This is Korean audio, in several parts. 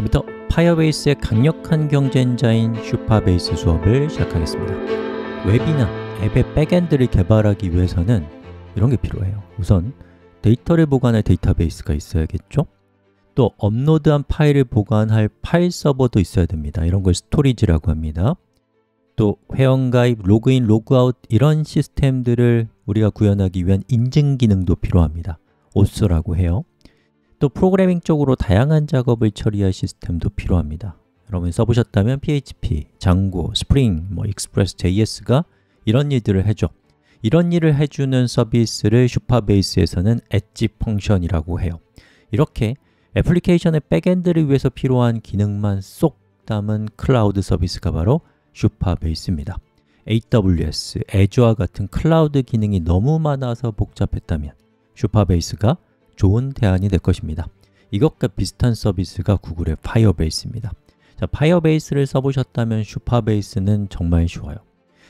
지금부터 파이어베이스의 강력한 경쟁자인 슈퍼베이스 수업을 시작하겠습니다. 웹이나 앱의 백엔드를 개발하기 위해서는 이런 게 필요해요. 우선 데이터를 보관할 데이터베이스가 있어야겠죠? 또 업로드한 파일을 보관할 파일 서버도 있어야 됩니다. 이런 걸 스토리지라고 합니다. 또 회원가입, 로그인, 로그아웃 이런 시스템들을 우리가 구현하기 위한 인증 기능도 필요합니다. OS라고 해요. 또 프로그래밍 쪽으로 다양한 작업을 처리할 시스템도 필요합니다. 여러분이 써보셨다면 PHP, 장고, 스프링, 익스프레스 JS가 이런 일들을 해줘. 이런 일을 해주는 서비스를 슈퍼베이스에서는 엣지 펑션이라고 해요. 이렇게 애플리케이션의 백엔드를 위해서 필요한 기능만 쏙 담은 클라우드 서비스가 바로 슈퍼베이스입니다. AWS, 애주와 같은 클라우드 기능이 너무 많아서 복잡했다면 슈퍼베이스가 좋은 대안이 될 것입니다. 이것과 비슷한 서비스가 구글의 파이어베이스입니다. 자, 파이어베이스를 써보셨다면 슈퍼베이스는 정말 쉬워요.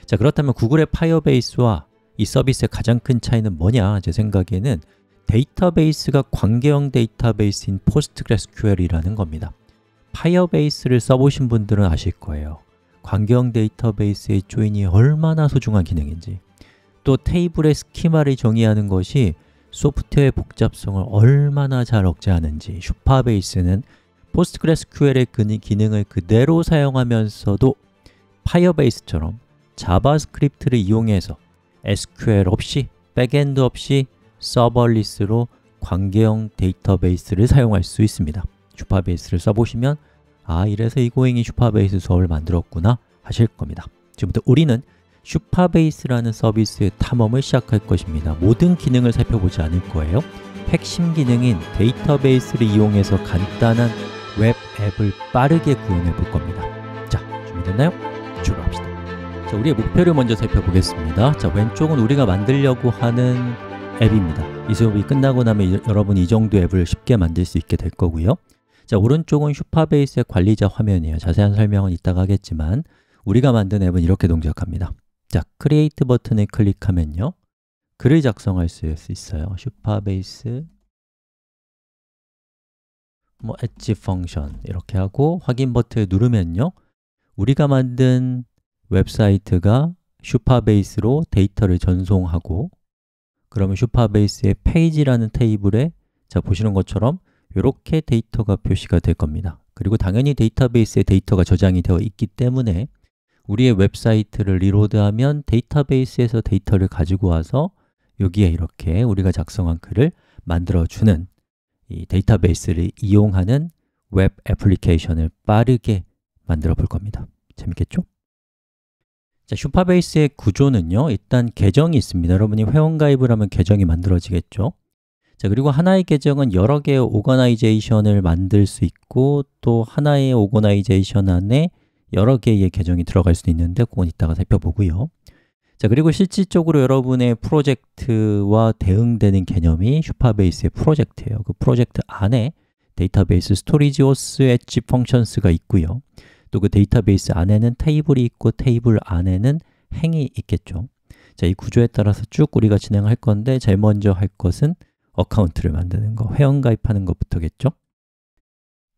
자, 그렇다면 구글의 파이어베이스와 이 서비스의 가장 큰 차이는 뭐냐? 제 생각에는 데이터베이스가 관계형 데이터베이스인 PostgreSQL이라는 겁니다. 파이어베이스를 써보신 분들은 아실 거예요. 관계형 데이터베이스의 조인이 얼마나 소중한 기능인지, 또 테이블의 스키마를 정의하는 것이 소프트웨어의 복잡성을 얼마나 잘 억제하는지, 슈퍼베이스는 PostgreSQL의 기능을 그대로 사용하면서도 파이어베이스처럼 자바스크립트를 이용해서 SQL 없이, 백엔드 없이 서버리스로 관계형 데이터베이스를 사용할 수 있습니다. 슈퍼베이스를 써보시면 아, 이래서 이고잉이 슈퍼베이스 수업을 만들었구나 하실 겁니다. 지금부터 우리는 슈퍼베이스라는 서비스의 탐험을 시작할 것입니다. 모든 기능을 살펴보지 않을 거예요. 핵심 기능인 데이터베이스를 이용해서 간단한 웹 앱을 빠르게 구현해 볼 겁니다. 자, 준비됐나요? 출발합시다. 자, 우리의 목표를 먼저 살펴보겠습니다. 자, 왼쪽은 우리가 만들려고 하는 앱입니다. 이 수업이 끝나고 나면 여러분이 이 정도 앱을 쉽게 만들 수 있게 될 거고요. 자, 오른쪽은 슈퍼베이스의 관리자 화면이에요. 자세한 설명은 이따가 하겠지만 우리가 만든 앱은 이렇게 동작합니다. 자, 크리에이트 버튼을 클릭하면요, 글을 작성할 수 있어요. 슈퍼베이스 엣지 펑션 이렇게 하고 확인 버튼을 누르면요, 우리가 만든 웹사이트가 슈퍼베이스로 데이터를 전송하고, 그러면 슈퍼베이스의 페이지라는 테이블에 자, 보시는 것처럼 이렇게 데이터가 표시가 될 겁니다. 그리고 당연히 데이터베이스에 데이터가 저장이 되어 있기 때문에 우리의 웹사이트를 리로드하면 데이터베이스에서 데이터를 가지고 와서 여기에 이렇게 우리가 작성한 글을 만들어주는 이 데이터베이스를 이용하는 웹 애플리케이션을 빠르게 만들어 볼 겁니다. 재밌겠죠? 자, 슈퍼베이스의 구조는요, 일단 계정이 있습니다. 여러분이 회원가입을 하면 계정이 만들어지겠죠? 자, 그리고 하나의 계정은 여러 개의 오거나이제이션을 만들 수 있고, 또 하나의 오거나이제이션 안에 여러 개의 계정이 들어갈 수도 있는데 그건 이따가 살펴보고요. 자, 그리고 실질적으로 여러분의 프로젝트와 대응되는 개념이 슈퍼베이스의 프로젝트예요. 그 프로젝트 안에 데이터베이스 스토리지 호스 엣지 펑션스가 있고요. 또 그 데이터베이스 안에는 테이블이 있고 테이블 안에는 행이 있겠죠. 자, 이 구조에 따라서 쭉 우리가 진행할 건데 제일 먼저 할 것은 어카운트를 만드는 거, 회원가입하는 것부터겠죠.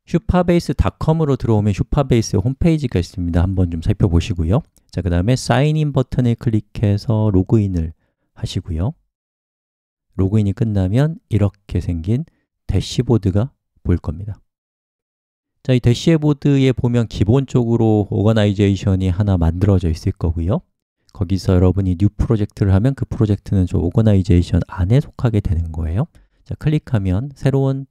슈퍼베이스.com으로 들어오면 슈퍼베이스의 홈페이지가 있습니다. 한번 좀 살펴보시고요. 자, 그 다음에 사인인 버튼을 클릭해서 로그인을 하시고요. 로그인이 끝나면 이렇게 생긴 대시보드가 보일 겁니다. 자, 이 대시보드에 보면 기본적으로 오거나이제이션이 하나 만들어져 있을 거고요. 거기서 여러분이 뉴 프로젝트를 하면 그 프로젝트는 저 오거나이제이션 안에 속하게 되는 거예요. 자, 클릭하면 새로운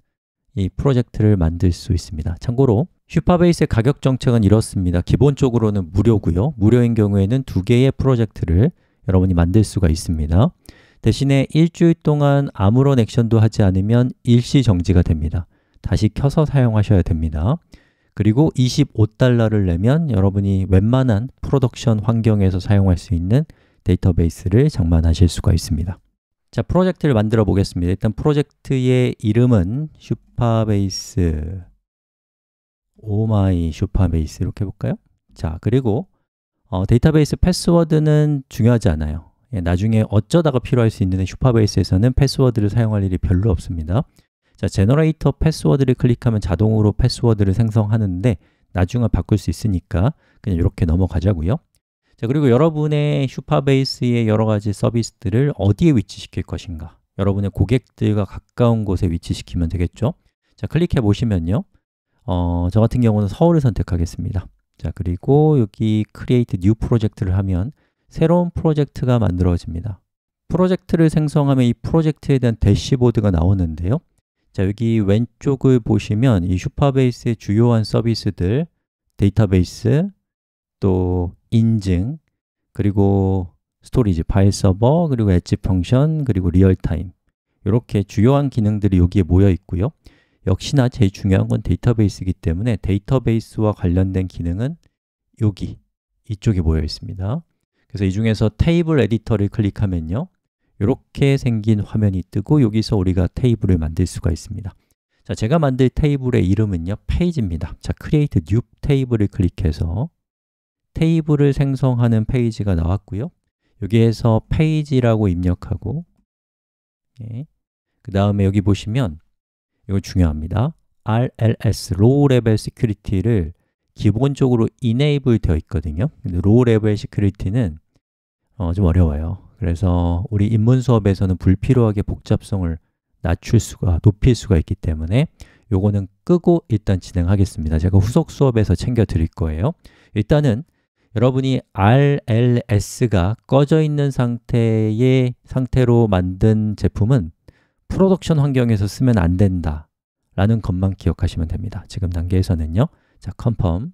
이 프로젝트를 만들 수 있습니다. 참고로 슈퍼베이스의 가격 정책은 이렇습니다. 기본적으로는 무료고요. 무료인 경우에는 2개의 프로젝트를 여러분이 만들 수가 있습니다. 대신에 일주일 동안 아무런 액션도 하지 않으면 일시 정지가 됩니다. 다시 켜서 사용하셔야 됩니다. 그리고 $25를 내면 여러분이 웬만한 프로덕션 환경에서 사용할 수 있는 데이터베이스를 장만하실 수가 있습니다. 자, 프로젝트를 만들어 보겠습니다. 일단 프로젝트의 이름은 슈퍼베이스, 오마이 슈퍼베이스 이렇게 해볼까요? 자, 그리고 데이터베이스 패스워드는 중요하지 않아요. 나중에 어쩌다가 필요할 수 있는데 슈퍼베이스에서는 패스워드를 사용할 일이 별로 없습니다. 자, 제너레이터 패스워드를 클릭하면 자동으로 패스워드를 생성하는데 나중에 바꿀 수 있으니까 그냥 이렇게 넘어가자고요. 자, 그리고 여러분의 슈퍼베이스의 여러 가지 서비스들을 어디에 위치시킬 것인가? 여러분의 고객들과 가까운 곳에 위치시키면 되겠죠? 자, 클릭해 보시면요. 저 같은 경우는 서울을 선택하겠습니다. 자, 그리고 여기 Create New Project를 하면 새로운 프로젝트가 만들어집니다. 프로젝트를 생성하면 이 프로젝트에 대한 대시보드가 나오는데요. 자, 여기 왼쪽을 보시면 이 슈퍼베이스의 주요한 서비스들, 데이터베이스, 또 인증, 그리고 스토리지, 파일 서버, 그리고 엣지 펑션, 그리고 리얼타임 이렇게 주요한 기능들이 여기에 모여 있고요. 역시나 제일 중요한 건 데이터베이스이기 때문에 데이터베이스와 관련된 기능은 여기, 이쪽에 모여 있습니다. 그래서 이 중에서 테이블 에디터를 클릭하면요. 이렇게 생긴 화면이 뜨고 여기서 우리가 테이블을 만들 수가 있습니다. 자, 제가 만들 테이블의 이름은요, 페이지입니다. 자, Create New 테이블을 클릭해서 테이블을 생성하는 페이지가 나왔고요. 여기에서 페이지라고 입력하고 그 다음에 여기 보시면 이거 중요합니다. RLS, Low Level Security를 기본적으로 enable 되어 있거든요. 근데 Low Level Security는 좀 어려워요. 그래서 우리 입문 수업에서는 불필요하게 복잡성을 높일 수가 있기 때문에 요거는 끄고 일단 진행하겠습니다. 제가 후속 수업에서 챙겨 드릴 거예요. 일단은 여러분이 RLS가 꺼져 있는 상태로 만든 제품은 프로덕션 환경에서 쓰면 안 된다 라는 것만 기억하시면 됩니다. 지금 단계에서는요. 자, confirm.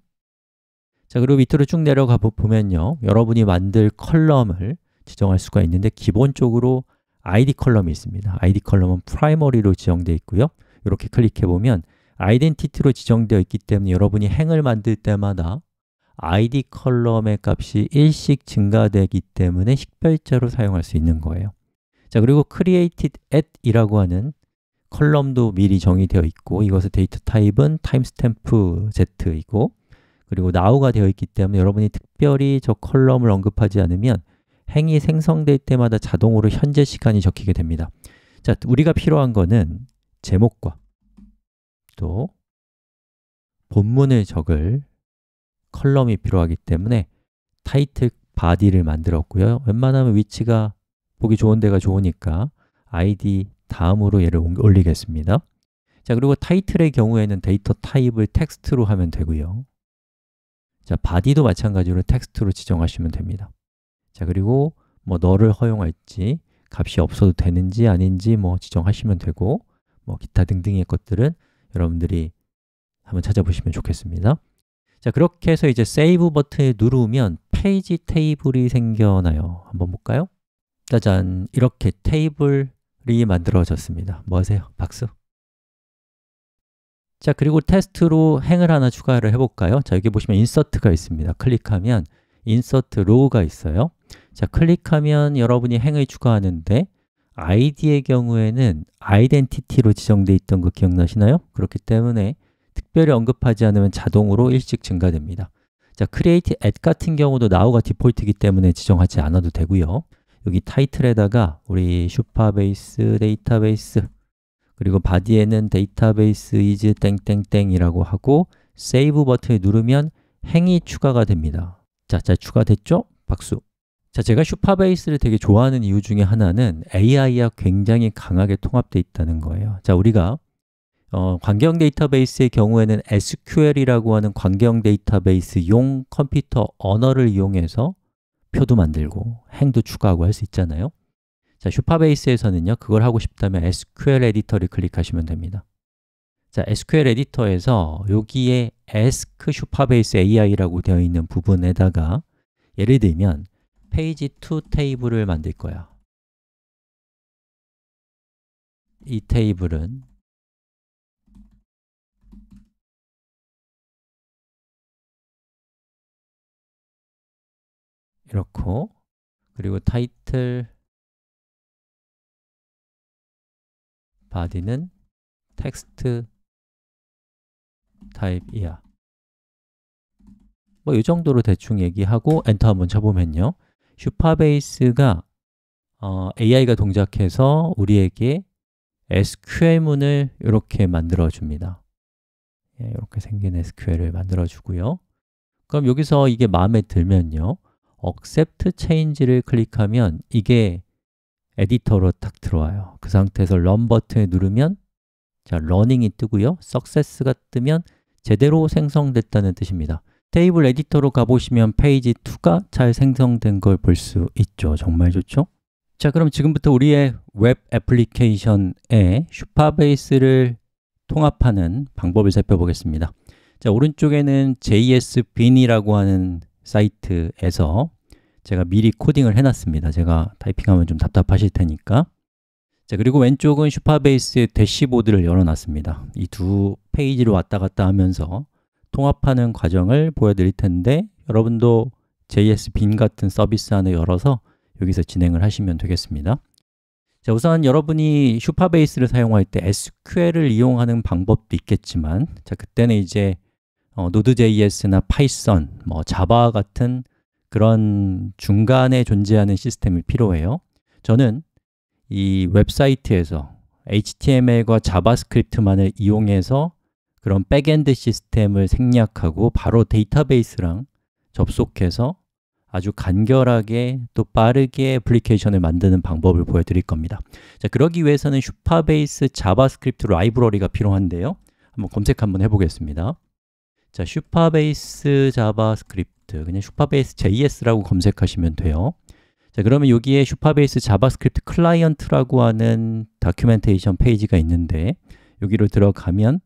자, 그리고 밑으로 쭉 내려가 보면요. 여러분이 만들 컬럼을 지정할 수가 있는데 기본적으로 ID 컬럼이 있습니다. ID 컬럼은 primary로 지정되어 있고요. 이렇게 클릭해 보면 아이덴티티로 지정되어 있기 때문에 여러분이 행을 만들 때마다 ID 컬럼의 값이 1씩 증가되기 때문에 식별자로 사용할 수 있는 거예요. 자, 그리고 created at 이라고 하는 컬럼도 미리 정의되어 있고 이것의 데이터 타입은 timestamp z이고 그리고 now가 되어 있기 때문에 여러분이 특별히 저 컬럼을 언급하지 않으면 행이 생성될 때마다 자동으로 현재 시간이 적히게 됩니다. 자, 우리가 필요한 거는 제목과 또 본문을 적을 컬럼이 필요하기 때문에 타이틀 바디를 만들었고요. 웬만하면 위치가 보기 좋은 데가 좋으니까 ID 다음으로 얘를 올리겠습니다. 자, 그리고 타이틀의 경우에는 데이터 타입을 텍스트로 하면 되고요. 자, 바디도 마찬가지로 텍스트로 지정하시면 됩니다. 자, 그리고 뭐 너를 허용할지, 값이 없어도 되는지 아닌지 뭐 지정하시면 되고 뭐 기타 등등의 것들은 여러분들이 한번 찾아보시면 좋겠습니다. 자, 그렇게 해서 이제 세이브 버튼을 누르면 페이지 테이블이 생겨나요. 한번 볼까요? 짜잔! 이렇게 테이블이 만들어졌습니다. 뭐 하세요? 박수! 자, 그리고 테스트로 행을 하나 추가를 해볼까요? 자, 여기 보시면 인서트가 있습니다. 클릭하면 인서트 로우가 있어요. 자, 클릭하면 여러분이 행을 추가하는데 id의 경우에는 아이덴티티로 지정되어 있던 거 기억나시나요? 그렇기 때문에 특별히 언급하지 않으면 자동으로 일씩 증가됩니다. 자, create at 같은 경우도 now가 디폴트이기 때문에 지정하지 않아도 되고요. 여기 타이틀에다가 우리 슈퍼베이스 데이터베이스 그리고 바디에는 데이터베이스 is 땡땡땡이라고 하고 세이브 버튼을 누르면 행이 추가가 됩니다. 자, 추가됐죠? 박수! 자, 제가 슈퍼베이스를 되게 좋아하는 이유 중에 하나는 AI와 굉장히 강하게 통합되어 있다는 거예요. 자, 우리가 관계형 데이터베이스의 경우에는 SQL이라고 하는 관계형 데이터베이스용 컴퓨터 언어를 이용해서 표도 만들고 행도 추가하고 할 수 있잖아요. 자, 슈퍼베이스에서는요, 그걸 하고 싶다면 SQL 에디터를 클릭하시면 됩니다. 자, SQL 에디터에서 여기에 Ask 슈퍼베이스 AI라고 되어 있는 부분에다가 예를 들면 페이지 2 테이블을 만들 거야. 이 테이블은 이렇고 그리고 타이틀 바디는 텍스트 타입이야. 뭐 이 정도로 대충 얘기하고 엔터 한번 쳐보면요. 슈퍼베이스가 AI가 동작해서 우리에게 SQL문을 이렇게 만들어 줍니다. 이렇게 생긴 SQL을 만들어 주고요. 그럼 여기서 이게 마음에 들면요, Accept Change를 클릭하면 이게 에디터로 딱 들어와요. 그 상태에서 Run 버튼을 누르면 자, Running이 뜨고요, Success가 뜨면 제대로 생성됐다는 뜻입니다. 테이블 에디터로 가보시면 페이지 2가 잘 생성된 걸 볼 수 있죠. 정말 좋죠? 자, 그럼 지금부터 우리의 웹 애플리케이션에 슈퍼베이스를 통합하는 방법을 살펴보겠습니다. 자, 오른쪽에는 JSBin이라고 하는 사이트에서 제가 미리 코딩을 해놨습니다. 제가 타이핑하면 좀 답답하실 테니까. 자, 그리고 왼쪽은 슈퍼베이스의 대시보드를 열어놨습니다. 이 두 페이지를 왔다 갔다 하면서 통합하는 과정을 보여드릴 텐데 여러분도 JSBin 같은 서비스 하나 열어서 여기서 진행을 하시면 되겠습니다. 자, 우선 여러분이 슈퍼베이스를 사용할 때 SQL을 이용하는 방법도 있겠지만 자, 그때는 이제 Node.js나 Python, 자바 같은 그런 중간에 존재하는 시스템이 필요해요. 저는 이 웹사이트에서 HTML과 자바스크립트만을 이용해서 그런 백엔드 시스템을 생략하고 바로 데이터베이스랑 접속해서 아주 간결하게 또 빠르게 애플리케이션을 만드는 방법을 보여드릴 겁니다. 자, 그러기 위해서는 슈퍼베이스 자바스크립트 라이브러리가 필요한데요. 한번 검색 한번 해보겠습니다. 자, 슈퍼베이스 자바스크립트, 그냥 슈퍼베이스 JS라고 검색하시면 돼요. 자, 그러면 여기에 슈퍼베이스 자바스크립트 클라이언트라고 하는 다큐멘테이션 페이지가 있는데 여기로 들어가면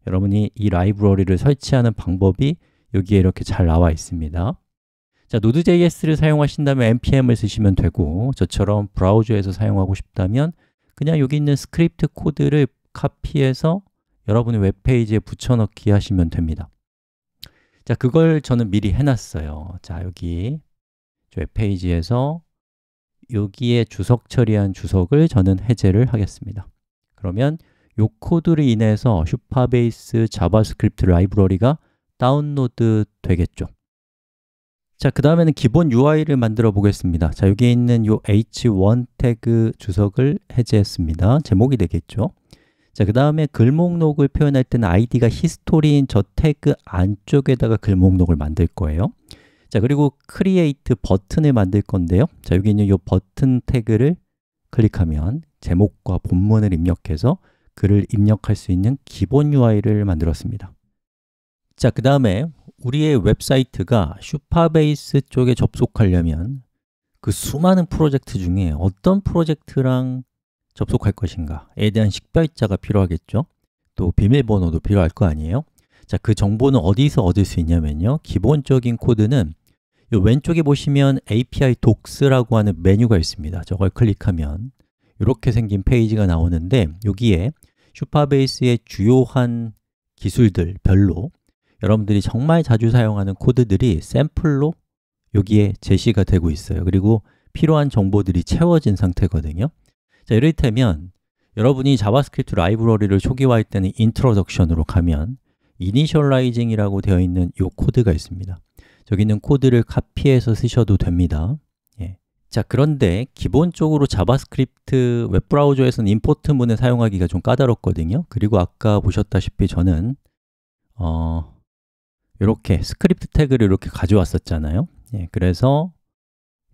여러분이 이 라이브러리를 설치하는 방법이 여기에 이렇게 잘 나와 있습니다. 자, Node.js를 사용하신다면 npm을 쓰시면 되고 저처럼 브라우저에서 사용하고 싶다면 그냥 여기 있는 스크립트 코드를 카피해서 여러분의 웹페이지에 붙여넣기 하시면 됩니다. 자, 그걸 저는 미리 해놨어요. 자, 여기 웹페이지에서 여기에 주석 처리한 주석을 저는 해제를 하겠습니다. 그러면 이 코드로 인해서 슈퍼베이스 자바스크립트 라이브러리가 다운로드 되겠죠. 자, 그 다음에는 기본 UI를 만들어 보겠습니다. 자, 여기 있는 이 h1 태그 주석을 해제했습니다. 제목이 되겠죠. 자, 그 다음에 글 목록을 표현할 때는 id가 히스토리인 저 태그 안쪽에다가 글 목록을 만들 거예요. 자, 그리고 create 버튼을 만들 건데요. 자, 여기 있는 이 버튼 태그를 클릭하면 제목과 본문을 입력해서 글을 입력할 수 있는 기본 UI를 만들었습니다. 자, 그 다음에 우리의 웹사이트가 슈퍼베이스 쪽에 접속하려면 그 수많은 프로젝트 중에 어떤 프로젝트랑 접속할 것인가에 대한 식별자가 필요하겠죠. 또 비밀번호도 필요할 거 아니에요. 자, 그 정보는 어디서 얻을 수 있냐면요, 기본적인 코드는 이 왼쪽에 보시면 API Docs라고 하는 메뉴가 있습니다. 저걸 클릭하면 이렇게 생긴 페이지가 나오는데 여기에 슈퍼베이스의 주요한 기술들 별로 여러분들이 정말 자주 사용하는 코드들이 샘플로 여기에 제시가 되고 있어요. 그리고 필요한 정보들이 채워진 상태거든요. 자, 이를테면 여러분이 자바스크립트 라이브러리를 초기화할 때는 인트로덕션으로 가면 이니셜라이징이라고 되어 있는 이 코드가 있습니다. 저기 있는 코드를 카피해서 쓰셔도 됩니다. 자, 그런데 기본적으로 자바스크립트 웹브라우저에서는 임포트문을 사용하기가 좀 까다롭거든요. 그리고 아까 보셨다시피 저는 이렇게 스크립트 태그를 이렇게 가져왔었잖아요. 그래서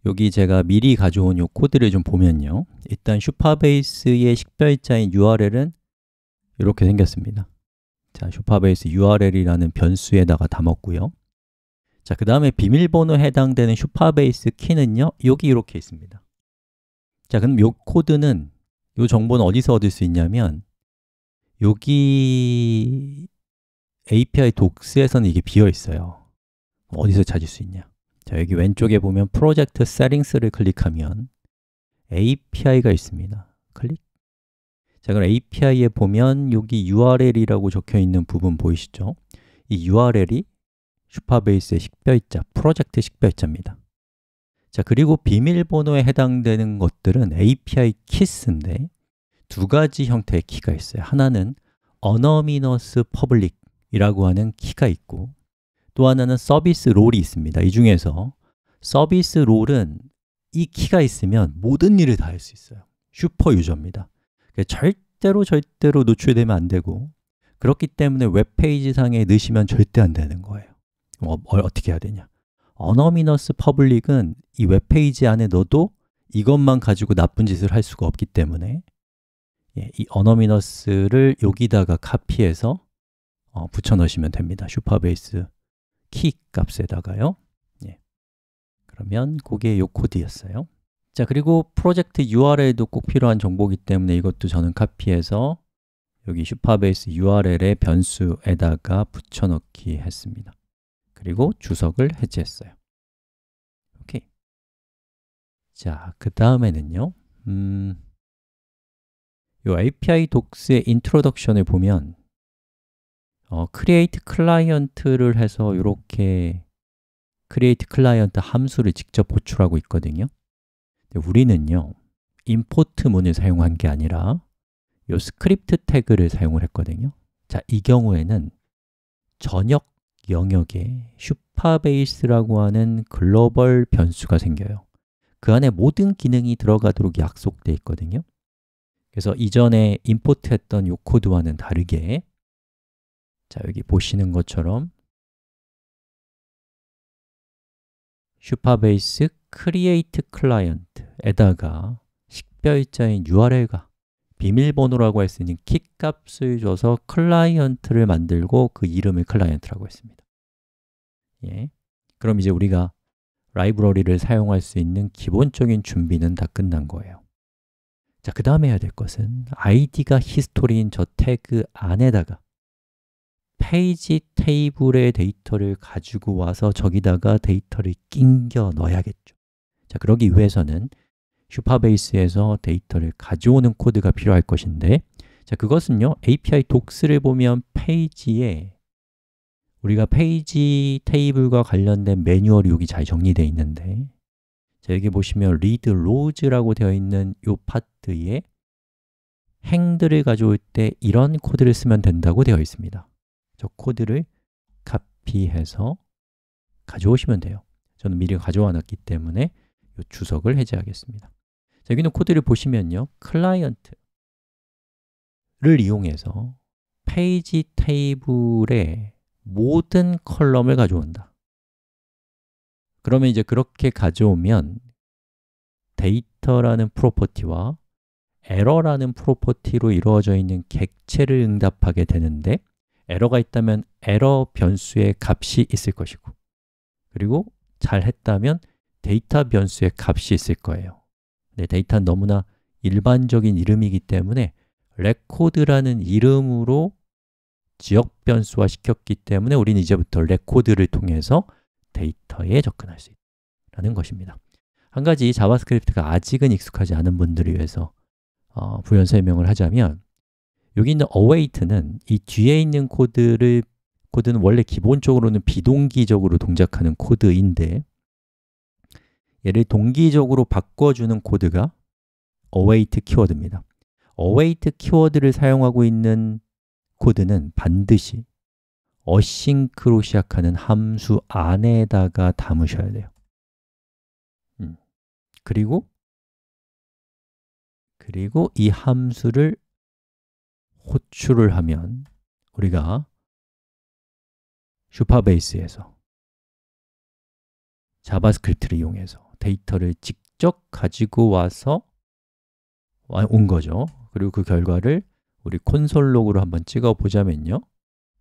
여기 제가 미리 가져온 이 코드를 좀 보면요, 일단 슈퍼베이스의 식별자인 URL은 이렇게 생겼습니다. 자, 슈퍼베이스 URL이라는 변수에다가 담았고요. 자, 그 다음에 비밀번호에 해당되는 슈퍼베이스 키는요, 여기 이렇게 있습니다. 자, 그럼 이 코드는, 이 정보는 어디서 얻을 수 있냐면 여기 API Docs에서는 이게 비어 있어요. 어디서 찾을 수 있냐? 자, 여기 왼쪽에 보면 프로젝트 세팅스를 클릭하면 API가 있습니다. 클릭. 자, 그럼 API에 보면 여기 URL이라고 적혀 있는 부분 보이시죠? 이 URL이 슈퍼베이스의 식별자, 프로젝트 식별자입니다. 자, 그리고 비밀번호에 해당되는 것들은 API 키스인데 두 가지 형태의 키가 있어요. 하나는 anonymous public 이라고 하는 키가 있고 또 하나는 서비스 롤이 있습니다. 이 중에서 서비스 롤은 이 키가 있으면 모든 일을 다 할 수 있어요. 슈퍼 유저입니다. 절대로 노출되면 안 되고, 그렇기 때문에 웹페이지 상에 넣으시면 절대 안 되는 거예요. 어떻게 해야 되냐? 어너미너스 퍼블릭은 이 웹페이지 안에 넣어도 이것만 가지고 나쁜 짓을 할 수가 없기 때문에 이 어너미너스를 여기다가 카피해서 붙여 넣으시면 됩니다. 슈퍼베이스 키 값에다가요. 그러면 그게 요 코드였어요. 자, 그리고 프로젝트 URL도 꼭 필요한 정보이기 때문에 이것도 저는 카피해서 여기 슈퍼베이스 URL의 변수에다가 붙여넣기 했습니다. 그리고 주석을 해제했어요. 오케이. 자, 그 다음에는요, 요 API doc스의 인트로덕션을 보면 create client를 해서 이렇게 create client 함수를 직접 호출하고 있거든요. 근데 우리는요, import 문을 사용한 게 아니라 요 스크립트 태그를 사용을 했거든요. 자, 이 경우에는 전역 영역에 슈퍼베이스라고 하는 글로벌 변수가 생겨요. 그 안에 모든 기능이 들어가도록 약속되어 있거든요. 그래서 이전에 임포트 했던 요 코드와는 다르게, 자, 여기 보시는 것처럼 슈퍼베이스 create client에다가 식별자인 URL과 비밀번호라고 할 수 있는 키 값을 줘서 클라이언트를 만들고 그 이름을 클라이언트라고 했습니다. 그럼 이제 우리가 라이브러리를 사용할 수 있는 기본적인 준비는 다 끝난 거예요. 자, 그 다음에 해야 될 것은 id가 히스토리인 저 태그 안에다가 페이지 테이블의 데이터를 가지고 와서 저기다가 데이터를 끼겨 넣어야겠죠. 자, 그러기 위해서는 슈퍼베이스에서 데이터를 가져오는 코드가 필요할 것인데, 자, 그것은요, API doc스를 보면 페이지에 우리가 페이지 테이블과 관련된 매뉴얼이 여기 잘 정리되어 있는데, 자, 여기 보시면 read rows라고 되어 있는 이 파트에 행들을 가져올 때 이런 코드를 쓰면 된다고 되어 있습니다. 저 코드를 카피해서 가져오시면 돼요. 저는 미리 가져와 놨기 때문에 이 주석을 해제하겠습니다. 자, 여기 있는 코드를 보시면요, 클라이언트를 이용해서 페이지 테이블의 모든 컬럼을 가져온다. 그러면 이제 그렇게 가져오면 데이터라는 프로퍼티와 에러라는 프로퍼티로 이루어져 있는 객체를 응답하게 되는데, 에러가 있다면 에러 변수의 값이 있을 것이고, 그리고 잘 했다면 데이터 변수의 값이 있을 거예요. 근데 데이터는 너무나 일반적인 이름이기 때문에 레코드라는 이름으로 지역 변수화 시켰기 때문에 우리는 이제부터 레코드를 통해서 데이터에 접근할 수 있다는 것입니다. 한 가지 자바스크립트가 아직은 익숙하지 않은 분들을 위해서 부연 설명을 하자면, 여기 있는 await는 이 뒤에 있는 코드는 원래 기본적으로는 비동기적으로 동작하는 코드인데, 얘를 동기적으로 바꿔주는 코드가 await 키워드입니다. await 키워드를 사용하고 있는 코드는 반드시 어싱크로 시작하는 함수 안에다가 담으셔야 돼요. 그리고 이 함수를 호출을 하면 우리가 슈퍼베이스에서 자바스크립트를 이용해서 데이터를 직접 가지고 와서 온 거죠. 그리고 그 결과를 우리 콘솔 로그로 한번 찍어 보자면요,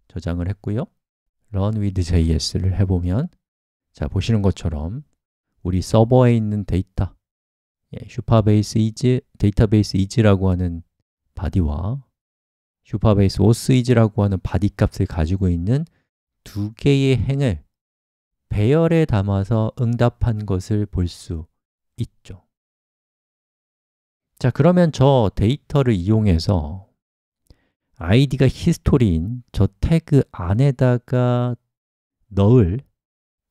저장을 했고요, run with JS를 해보면, 자, 보시는 것처럼 우리 서버에 있는 데이터, 슈퍼베이스 is, 데이터베이스 is라고 하는 바디와 슈퍼베이스 was is라고 하는 바디 값을 가지고 있는 두 개의 행을 배열에 담아서 응답한 것을 볼 수 있죠. 자, 그러면 저 데이터를 이용해서 id가 히스토리인 저 태그 안에다가 넣을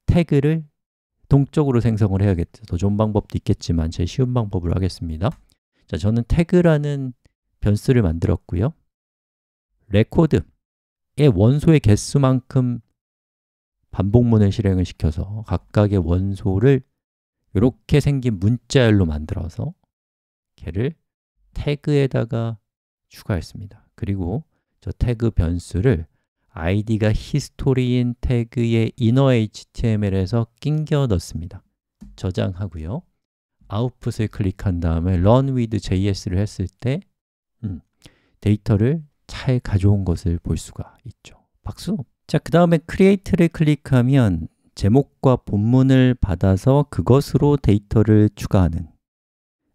태그를 동적으로 생성을 해야겠죠. 더 좋은 방법도 있겠지만 제일 쉬운 방법으로 하겠습니다. 자, 저는 태그라는 변수를 만들었고요, 레코드의 원소의 개수만큼 반복문을 실행을 시켜서 각각의 원소를 이렇게 생긴 문자열로 만들어서 걔를 태그에다가 추가했습니다. 그리고 저 태그 변수를 id가 히스토리인 태그의 inner html에서 낑겨 넣습니다. 저장하고요. 아웃풋을 클릭한 다음에 run with JS를 했을 때 데이터를 잘 가져온 것을 볼 수가 있죠. 박수! 자, 그 다음에 create를 클릭하면 제목과 본문을 받아서 그것으로 데이터를 추가하는,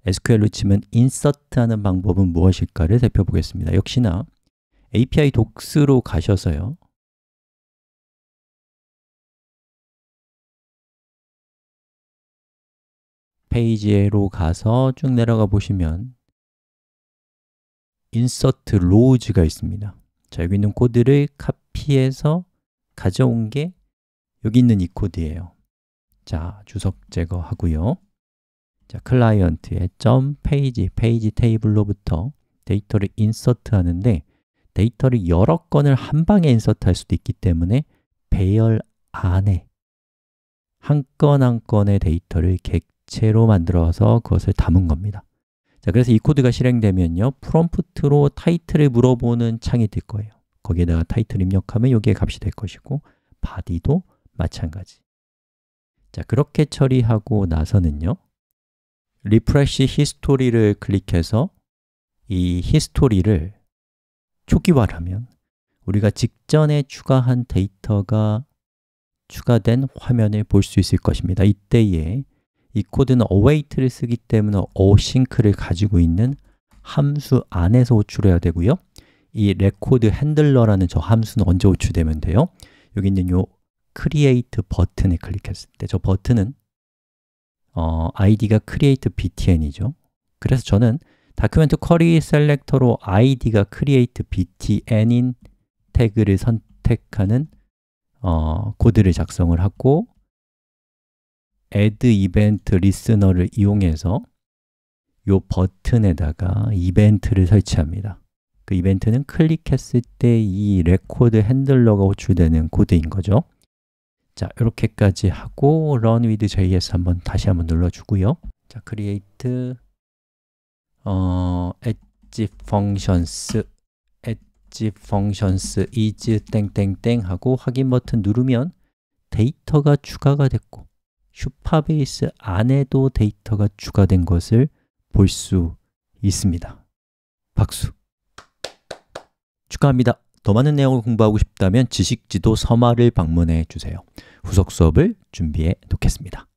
SQL로 치면 insert하는 방법은 무엇일까를 살펴보겠습니다. 역시나 API doc스로 가셔서요. 페이지로 가서 쭉 내려가 보시면 insert rows가 있습니다. 자, 여기 있는 코드를 카피해서 가져온 게 여기 있는 이 코드예요. 자, 주석 제거하고요. 자, 클라이언트의 .page, 페이지 테이블로부터 데이터를 insert 하는데 데이터를 여러 건을 한 방에 insert 할 수도 있기 때문에 배열 안에 한 건 한 건의 데이터를 객체로 만들어서 그것을 담은 겁니다. 자, 그래서 이 코드가 실행되면요, 프롬프트로 타이틀을 물어보는 창이 뜰 거예요. 거기에다가 타이틀 입력하면 여기에 값이 될 것이고 body도 마찬가지. 자, 그렇게 처리하고 나서는요, 리프레시 히스토리를 클릭해서 이 히스토리를 초기화를 하면 우리가 직전에 추가한 데이터가 추가된 화면을 볼 수 있을 것입니다. 이때에 이 코드는 await를 쓰기 때문에 async를 가지고 있는 함수 안에서 호출해야 되고요. 이 record handler라는 저 함수는 언제 호출되면 돼요? 여기 있는 요 create 버튼을 클릭했을 때, 저 버튼은 id가 create btn이죠. 그래서 저는 document query selector로 id가 create btn인 태그를 선택하는 코드를 작성을 하고 add event listener를 이용해서 이 버튼에다가 이벤트를 설치합니다. 그 이벤트는 클릭했을 때 이 record handler가 호출되는 코드인 거죠. 자, 이렇게까지 하고 run with JS 다시 한번 눌러주고요. 자, create edge functions is 땡땡땡 하고 확인 버튼 누르면 데이터가 추가가 됐고 슈퍼베이스 안에도 데이터가 추가된 것을 볼 수 있습니다. 박수! 축하합니다. 더 많은 내용을 공부하고 싶다면 지식지도 서마를 방문해 주세요. 후속 수업을 준비해 놓겠습니다.